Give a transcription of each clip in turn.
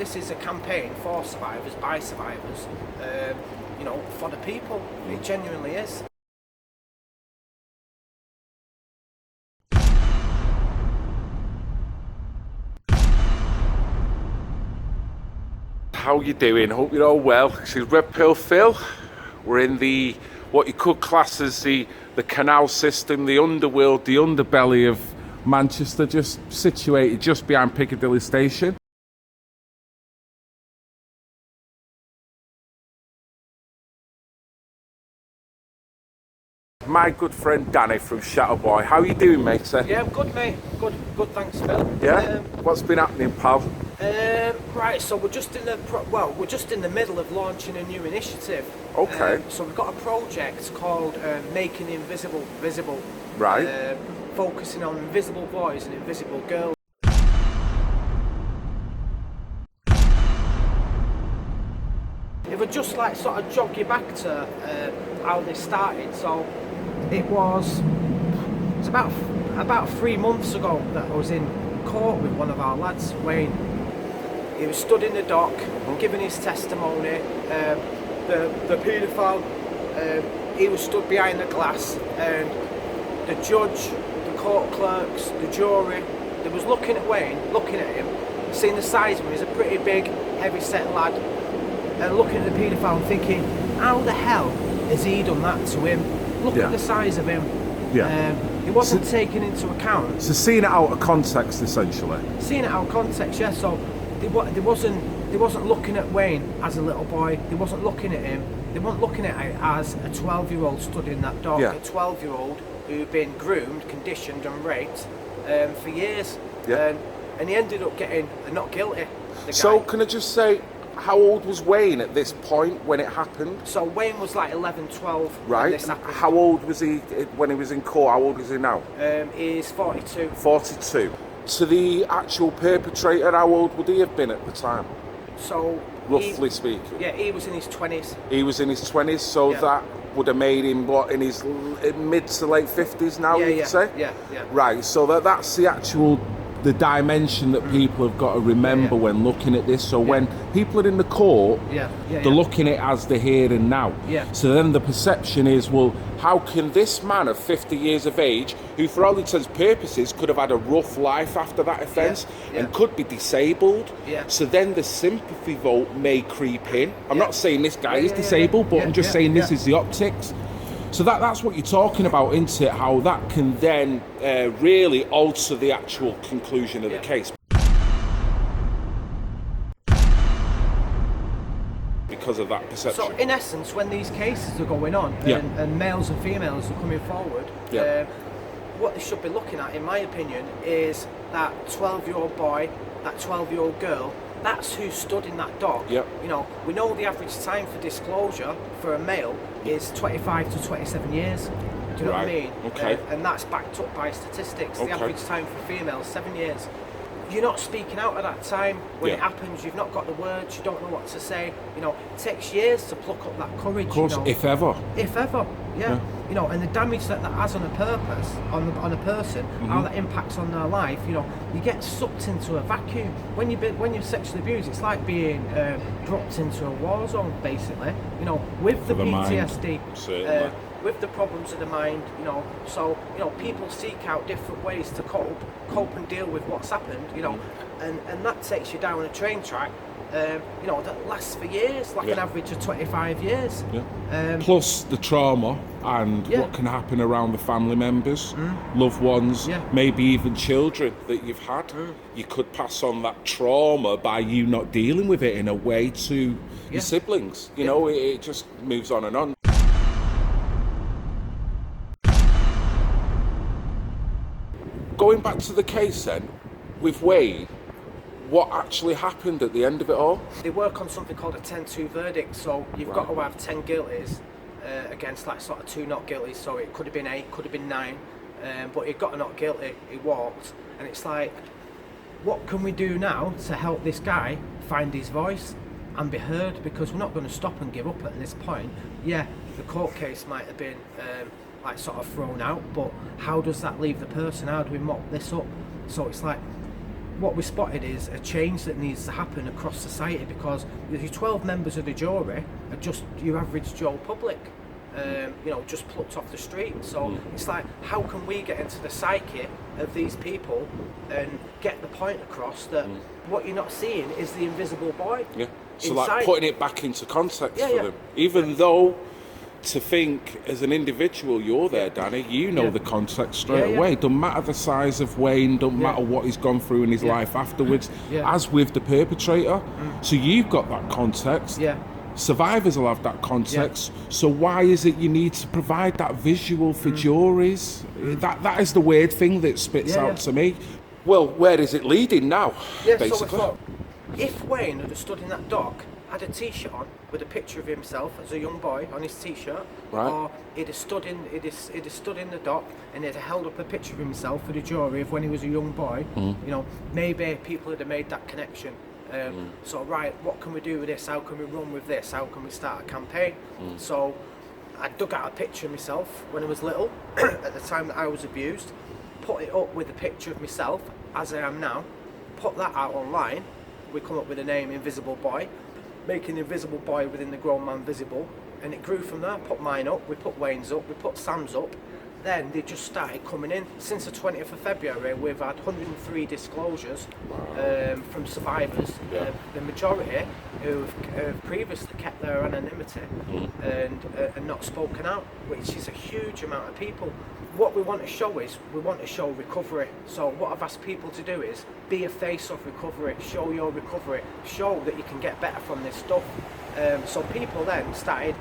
this is a campaign for survivors, by survivors, you know, for the people. It genuinely is. How you doing? Hope you're all well. This is Red Pill Phil. We're in the what you could class as the canal system, the underworld, the underbelly of Manchester, just situated just behind Piccadilly Station. My good friend Danny from SHATTERBOYS. How you doing, mate? Yeah, I'm good, mate. Good, thanks, Phil. Yeah. What's been happening, pal? Right, so we're just in the middle of launching a new initiative. Okay. So we've got a project called Making the Invisible Visible. Right. Focusing on invisible boys and invisible girls. If I just like sort of jog you back to how this started, so it's about 3 months ago that I was in court with one of our lads, Wayne. He was stood in the dock, giving his testimony. The paedophile, he was stood behind the glass, and the judge, the court clerks, the jury, they was looking at Wayne, looking at him, seeing the size of him. He's a pretty big, heavy-set lad, and looking at the paedophile and thinking, how the hell has he done that to him? Look at the size of him. Yeah. He wasn't taken into account. So seeing it out of context, essentially. Seeing it out of context, yeah. So they wasn't looking at Wayne as a little boy. They wasn't looking at him. They weren't looking at it as a 12-year-old stood in that dock. Yeah. A 12-year-old who'd been groomed, conditioned, and raped for years. Yeah. And he ended up getting not guilty. So can I just say, how old was Wayne at this point when it happened? So Wayne was like 11, 12 right. when this happened. How old was he when he was in court? How old is he now? He's 42. 42. To the actual perpetrator, how old would he have been at the time? So roughly speaking. Yeah, he was in his 20s. He was in his 20s, so that would have made him in his mid to late 50s now, you could say? Yeah. Right, so that's the dimension that people have got to remember when looking at this. So when people are in the court, they're looking at it as the here and now. Yeah. So then the perception is, well, how can this man of 50 years of age, who for all intents and purposes could have had a rough life after that offence and could be disabled, so then the sympathy vote may creep in. I'm not saying this guy is disabled, but I'm just saying this is the optics. So that's what you're talking about, isn't it? How that can then really alter the actual conclusion of the case. Because of that perception. So in essence, when these cases are going on and males and females are coming forward, what they should be looking at, in my opinion, is that 12-year-old boy, that 12-year-old girl. That's who stood in that dock. Yep. You know, we know the average time for disclosure for a male is 25 to 27 years. Do you know what I mean? Okay. And that's backed up by statistics. The average time for females, 7 years. You're not speaking out at that time when it happens. You've not got the words. You don't know what to say. You know, it takes years to pluck up that courage. Of course, you know? if ever. If ever, yeah. You know, and the damage that has on a on a person, how that impacts on their life. You know, you get sucked into a vacuum when you're sexually abused. It's like being dropped into a war zone, basically. You know, with the PTSD. With the problems of the mind, you know, so, you know, people seek out different ways to cope and deal with what's happened, you know, and that takes you down a train track, you know, that lasts for years, like an average of 25 years. Plus the trauma and what can happen around the family members, loved ones, maybe even children that you've had. You could pass on that trauma by you not dealing with it in a way to your siblings. You know, it just moves on and on. Going back to the case then, with Wayne, what actually happened at the end of it all? They work on something called a 10-2 verdict, so you've got to have 10 guilties against like sort of 2 not guilty, so it could have been 8, could have been 9, but he got a not guilty, he walked, and it's like, what can we do now to help this guy find his voice and be heard? Because we're not going to stop and give up at this point. Yeah, the court case might have been like sort of thrown out, but how does that leave the person? How do we mop this up? So it's like, what we spotted is a change that needs to happen across society, because your 12 members of the jury are just your average Joe public, just plucked off the street. So it's like, how can we get into the psyche of these people and get the point across that what you're not seeing is the invisible boy? Yeah. So inside. like putting it back into context for them, even though. To think as an individual, you're there, Danny, you know the context straight away. Don't matter the size of Wayne, don't matter what he's gone through in his life afterwards, as with the perpetrator. So you've got that context. Survivors will have that context. So why is it you need to provide that visual for juries? That is the weird thing that spits out to me. Well, where is it leading now, basically? So if Wayne had stood in that dock, had a t-shirt on with a picture of himself as a young boy on his t-shirt, or he'd have stood in the dock and he'd have held up a picture of himself for the jury of when he was a young boy, maybe people would have made that connection. So right, what can we do with this? How can we run with this? How can we start a campaign? So I dug out a picture of myself when I was little, at the time that I was abused, put it up with a picture of myself as I am now, put that out online. We come up with the name Invisible Boy, making the invisible boy within the grown man visible, and it grew from there. Put mine up, we put Wayne's up, we put Sam's up. Then they just started coming in. Since the 20th of February, we've had 103 disclosures from survivors. The majority who've previously kept their anonymity and not spoken out, which is a huge amount of people. What we want to show is, we want to show recovery. So what I've asked people to do is, be a face of recovery, show your recovery, show that you can get better from this stuff. So people then started,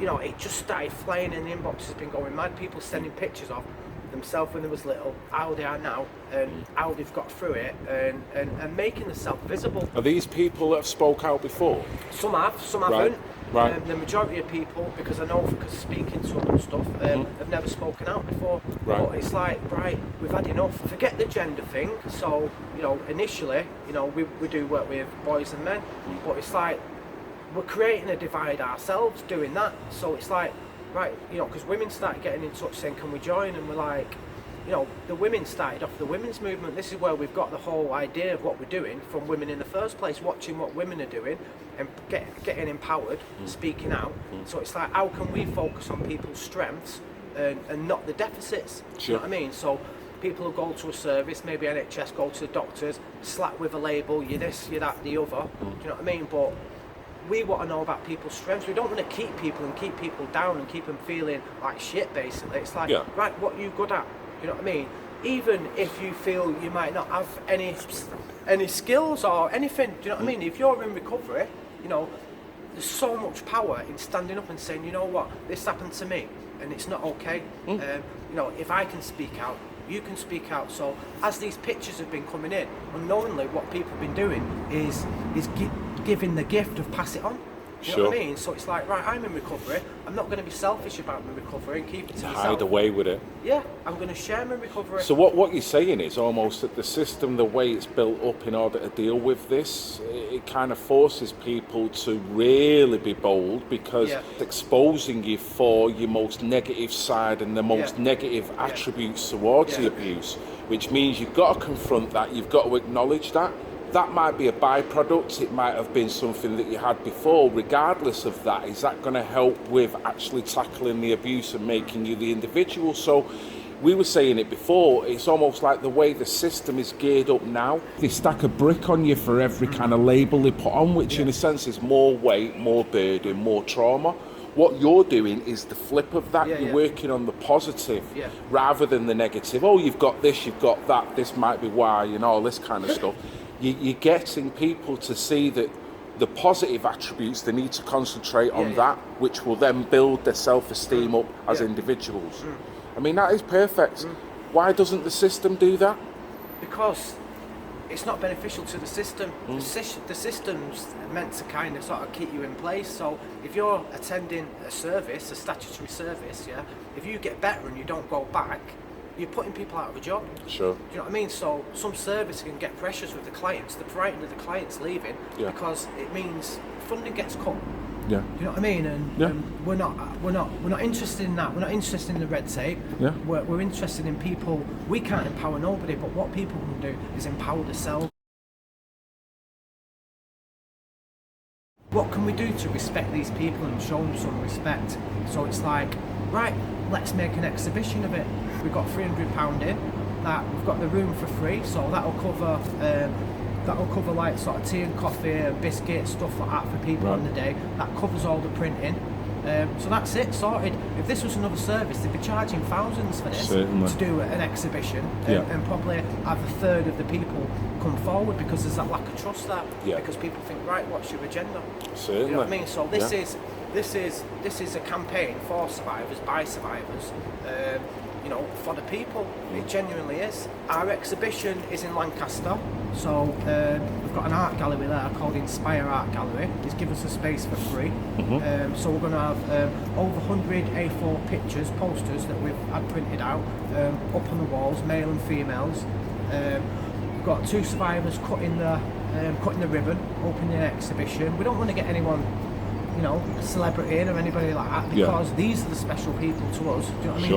it just started flying in the inbox. Has been going mad. People sending pictures of themselves when they was little, how they are now, and how they've got through it, and making themselves visible. Are these people that have spoke out before? Some have, some haven't. Right. The majority of people, because I know because speaking to them and stuff, have never spoken out before. But it's like, right, we've had enough. Forget the gender thing. So, initially, we do work with boys and men, but it's like, we're creating a divide ourselves doing that. So it's like, right, because women started getting in touch saying, can we join? And we're like, the women started off the women's movement. This is where we've got the whole idea of what we're doing from women in the first place, watching what women are doing and getting empowered, speaking out. So it's like, how can we focus on people's strengths and not the deficits? You know what I mean? So people who go to a service, maybe NHS, go to the doctors, slap with a label, you're this, you're that, the other. Do you know what I mean? But we want to know about people's strengths. We don't want to keep people down and keep them feeling like shit, basically. It's like, right, what are you good at? You know what I mean? Even if you feel you might not have any skills or anything, do you know what I mean? If you're in recovery, there's so much power in standing up and saying, you know what, this happened to me and it's not okay. If I can speak out, you can speak out. So as these pictures have been coming in, unknowingly what people have been doing is giving the gift of pass it on. You know what I mean? So it's like, right, I'm in recovery. I'm not going to be selfish about my recovery and keep it to myself. Hide away with it. Yeah, I'm going to share my recovery. So what you're saying is almost that the system, the way it's built up in order to deal with this, it kind of forces people to really be bold, because it's exposing you for your most negative side and the most negative attributes towards the abuse, which means you've got to confront that, you've got to acknowledge that. That might be a byproduct, it might have been something that you had before. Regardless of that, is that going to help with actually tackling the abuse and making you the individual? So we were saying it before, it's almost like the way the system is geared up now. They stack a brick on you for every kind of label they put on, which in a sense is more weight, more burden, more trauma. What you're doing is the flip of that. You're working on the positive rather than the negative. Oh, you've got this, you've got that, this might be why, all this kind of stuff. You're getting people to see that the positive attributes, they need to concentrate on that, which will then build their self-esteem up as individuals. I mean, that is perfect. Why doesn't the system do that? Because it's not beneficial to the system. The system's meant to kind of sort of keep you in place. So if you're attending a service, a statutory service, if you get better and you don't go back, you're putting people out of a job. Sure. Do you know what I mean? So some service can get pressures with the clients. They're frightened of the clients leaving because it means funding gets cut. Yeah. Do you know what I mean? And we're not interested in that. We're not interested in the red tape. Yeah. We're interested in people. We can't empower nobody, but what people can do is empower themselves. What can we do to respect these people and show them some respect? So it's like, right, let's make an exhibition of it. We've got £300 in, that we've got the room for free, so that'll cover like sort of tea and coffee and biscuits, stuff like that for people on the day. That covers all the printing. So that's it, sorted. If this was another service, they'd be charging thousands for this to do an exhibition, and probably have a third of the people come forward, because there's that lack of trust there. Because people think, right, what's your agenda? Certainly. You know what I mean? So this is a campaign for survivors, by survivors, you know, for the people. It genuinely is. Our exhibition is in Lancaster, so we've got an art gallery there called Inspire Art Gallery. It's given us a space for free. So we're going to have over 100 A4 pictures, posters that we've had printed out, up on the walls, male and females. We've got 2 survivors cutting the ribbon, opening the exhibition. We don't want to get anyone, you know, a celebrity in or anybody like that, because these are the special people to us. Do you know what I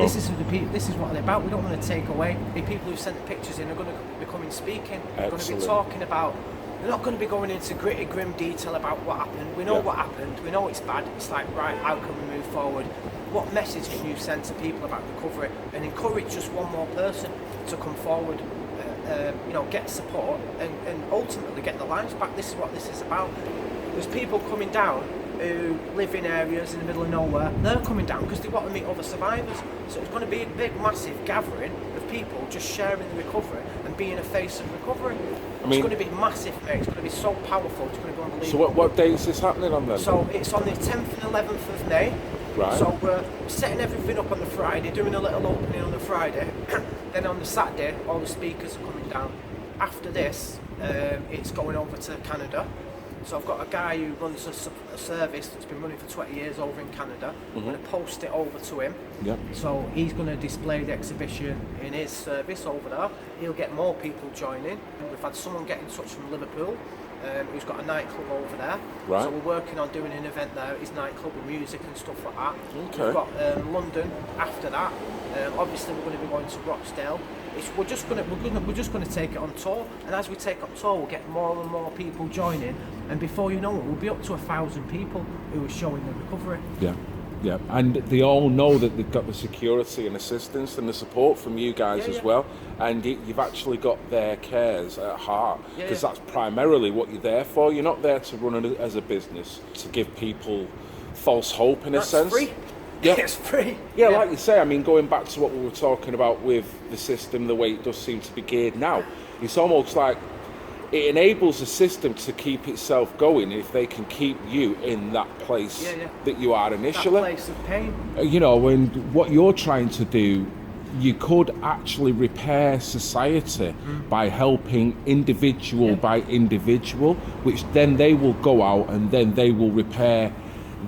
mean? This is what they're about. We don't want to take away. The people who sent the pictures in are going to be coming speaking. They're going to be talking about. They're not going to be going into gritty, grim detail about what happened. We know what happened. We know it's bad. It's like, right, how can we move forward? What message can you send to people about recovery, and encourage just one more person to come forward? You know, get support and ultimately get their lives back. This is what this is about. There's people coming down who live in areas in the middle of nowhere. They're coming down because they want to meet other survivors. So it's going to be a big, massive gathering of people just sharing the recovery and being a face of recovery. I mean, it's going to be massive, mate. It's going to be so powerful. It's going to be unbelievable. So what date is this happening on then? So it's on the 10th and 11th of May. Right. So we're setting everything up on the Friday, doing a little opening on the Friday. Then on the Saturday, all the speakers are coming down. After this, it's going over to Canada. So I've got a guy who runs a service that's been running for 20 years over in Canada. I'm going to post it over to him. So he's going to display the exhibition in his service over there. He'll get more people joining. We've had someone get in touch from Liverpool who's got a nightclub over there. So we're working on doing an event there, his nightclub with music and stuff like that. We've got London after that. Obviously we're going to be going to Rochdale. We're just going to take it on tour, and as we take on tour, we'll get more and more people joining, and before you know it, we'll be up to 1,000 people who are showing the recovery. Yeah, and they all know that they've got the security and assistance and the support from you guys as well, and you've actually got their cares at heart, because that's primarily what you're there for. You're not there to run it as a business to give people false hope in a sense. Free. It's free. Yeah, like you say, I mean, going back to what we were talking about with the system, the way it does seem to be geared now, it's almost like it enables the system to keep itself going if they can keep you in that place that you are initially. That place of pain. You know, and what you're trying to do, you could actually repair society by helping individual by individual, which then they will go out and then they will repair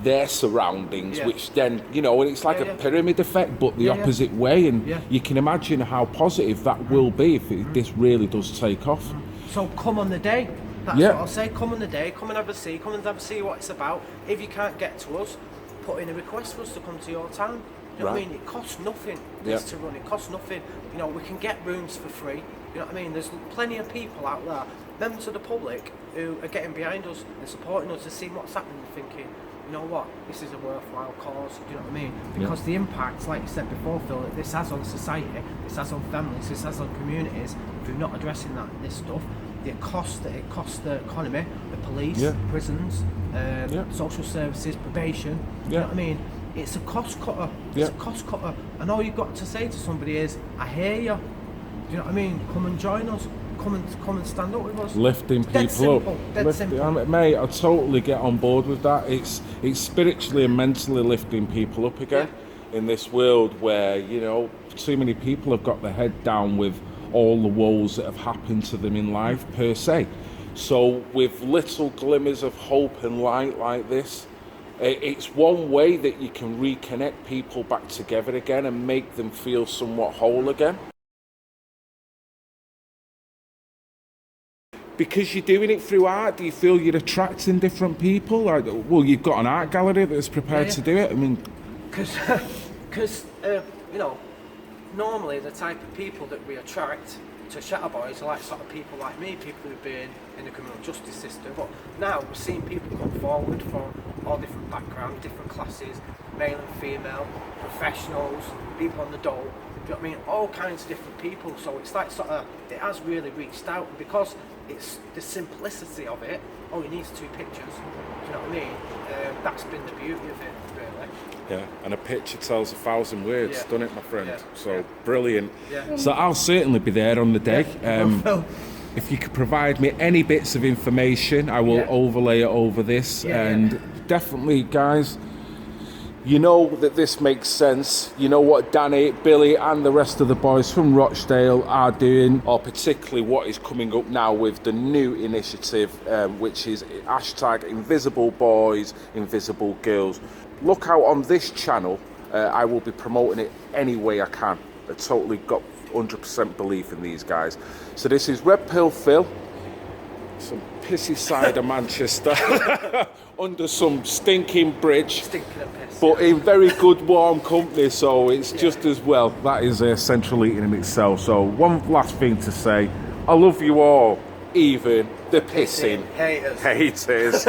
their surroundings, which then, you know, and it's like a pyramid effect, but the opposite way, and you can imagine how positive that will be if this really does take off. So come on the day. That's what I'll say. Come on the day. Come and have a see. Come and have a see what it's about. If you can't get to us, put in a request for us to come to your town. You know what I mean? It costs nothing to run. It costs nothing. You know, we can get rooms for free. You know what I mean? There's plenty of people out there, members of the public, who are getting behind us and supporting us and seeing what's happening and thinking, you know what, this is a worthwhile cause, do you know what I mean? Because the impact, like you said before, Phil, that this has on society, this has on families, this has on communities, if you're not addressing this stuff, the cost that it costs the economy, the police, prisons, social services, probation, you know what I mean? It's a cost cutter, it's a cost cutter, and all you've got to say to somebody is, I hear you, do you know what I mean? Come and join us. Come and stand up with us. Lifting people up. Mate, I totally get on board with that. It's spiritually and mentally lifting people up again in this world where, you know, too many people have got their head down with all the woes that have happened to them in life per se. So with little glimmers of hope and light like this, it's one way that you can reconnect people back together again and make them feel somewhat whole again. Because you're doing it through art, do you feel you're attracting different people? Like, well, you've got an art gallery that's prepared to do it. I mean, because you know, normally the type of people that we attract to Shatterboys are like sort of people like me, people who've been in the criminal justice system. But now we're seeing people come forward from all different backgrounds, different classes, male and female, professionals, people on the dole. Do you know what I mean? All kinds of different people. So it's like sort of, it has really reached out, because it's the simplicity of it. All you need is 2 pictures. Do you know what I mean? That's been the beauty of it, really. Yeah, and a picture tells 1,000 words, doesn't it, my friend? Yeah. So brilliant. Yeah. So I'll certainly be there on the day. If you could provide me any bits of information, I will overlay it over this. And definitely, guys, you know that this makes sense. You know what Danny, Billy and the rest of the boys from Rochdale are doing, or particularly what is coming up now with the new initiative, which is hashtag Invisible Boys, Invisible Girls. Look out on this channel. I will be promoting it any way I can. I totally got 100% belief in these guys. So this is Red Pill Phil, some pissy side of Manchester, under some stinking bridge, but in very good warm company, so it's just as well. That is central eating in itself. So one last thing to say, I love you all, even the pissing haters.